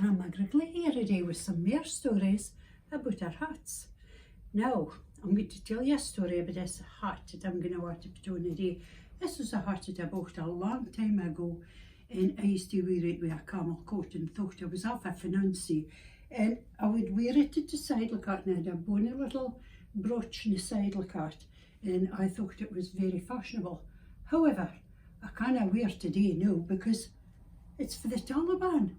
Grandma Griggly here today with some more stories about our hats. Now, I'm going to tell you a story about this hat that I'm going to want to put on today. This was a hat that I bought a long time ago, and I used to wear it with a camel coat and thought I was half a fancy. And I would wear it at the side like that, and I had a bonny little brooch on the side like that, and I thought it was very fashionable. However, I can't wear it today now because it's for the Taliban.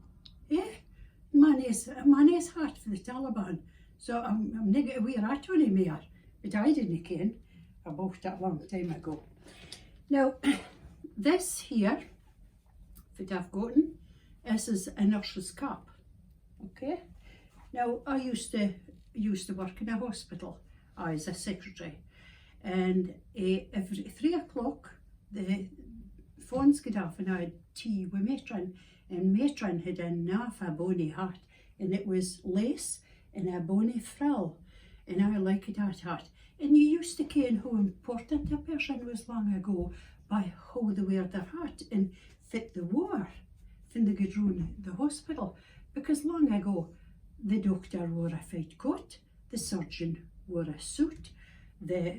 Money's hat for the Taliban. So I'm not going to wear that anymore. But I didn't ken. I bought it a long time ago. Now, this here that I've gotten, this is a nurse's cap. Okay? Now, I used to work in a hospital as a secretary. And every 3 o'clock, the phones get off and I had tea with Matron. And Matron had a bonny hat, and it was lace and a bonny frill, and I liked that hat. And you used to ken how important a person was long ago by how they wear their hat and fit the wore when they got round the hospital, because long ago the doctor wore a feit coat, the surgeon wore a suit, the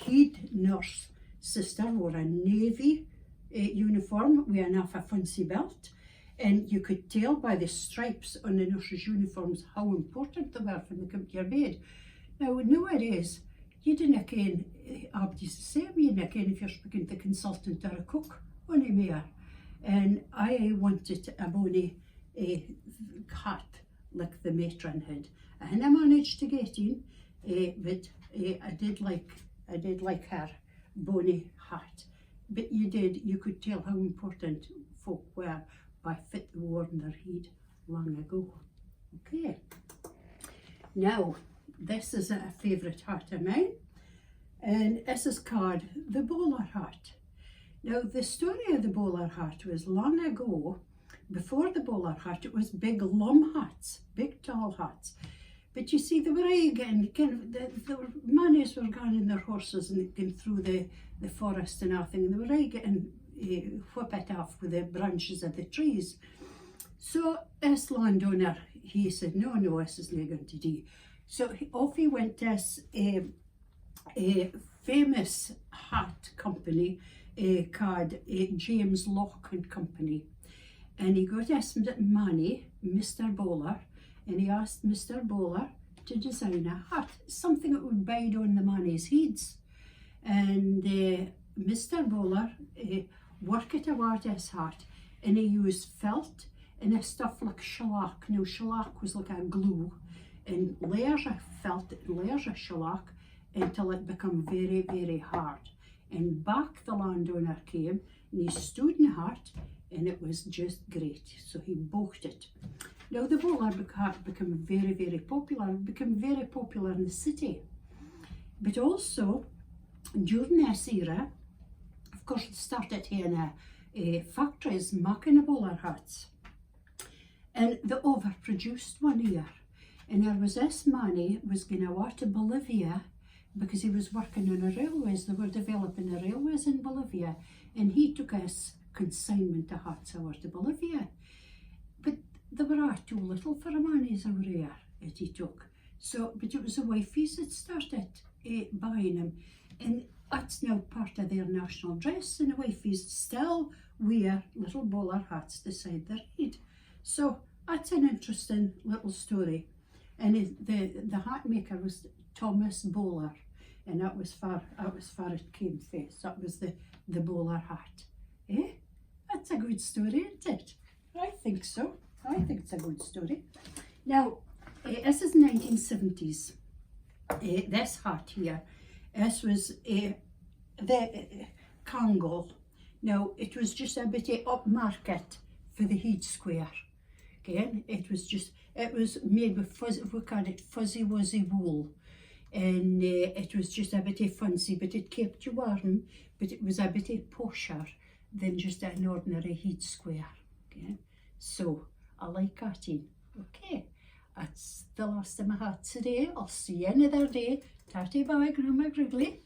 head nurse sister wore a navy uniform with a fancy belt. And you could tell by the stripes on the nurses' uniforms how important they were when they come to your bed. Now, nowadays, you didn't ken everybody's the same. You didn't ken if you're speaking to a consultant or a cook anymore. And I wanted a bonny hat like the matron had. I hadn't managed to get in, but I did like her bonny hat. But you could tell how important folk were by fit the war in their head long ago. Okay, now this is a favourite hat of mine, and this is called the bowler hat. Now the story of the bowler hat was long ago. Before the bowler hat, it was big lum hats, big tall hats. But you see, they were getting the monies were gone in their horses and going through the forest and everything, and they were getting whip it off with the branches of the trees. So this landowner, he said, no, this is not going to do. So off he went to a famous hat company called James Lock and Company, and he got this money, Mr. Bowler, and he asked Mr. Bowler to design a hat, something that would bide on the money's heads. And Mr. Bowler worked away this hat, and he used felt and a stuff like shellac. Now shellac was like a glue, and layers of felt and layers of shellac until it became very, very hard. And back the landowner came, and he stood in the hat, and it was just great. So he bought it. Now the bowler hat became very, very popular. It became very popular in the city. But also, during this era, of course, it started here in factories making the bowler hats. And they overproduced one year. And there was this man was going to go to Bolivia because he was working on the railways. They were developing the railways in Bolivia. And he took us consignment of hats over to Bolivia. But they were too little for a man's over here that he took. So, but it was the wifeys that started buying them. And that's now part of their national dress, and the wifeys still wear little bowler hats beside their head. So that's an interesting little story. And the hat maker was Thomas Bowler, and that was far it came face. That was the bowler hat. That's a good story, isn't it? I think so. I think it's a good story. Now, this is 1970s. This hat here, this was the Kangol. Now, it was just a bit upmarket for the head square. Okay, it was made with fuzzy, we called it fuzzy wuzzy wool, and it was just a bit fancy, but it kept you warm, but it was a bit posher than just an ordinary head square. Okay, so I like that in. Okay, that's the last of my hat today. I'll see you another day. Tatty bye, Grandma Griggly.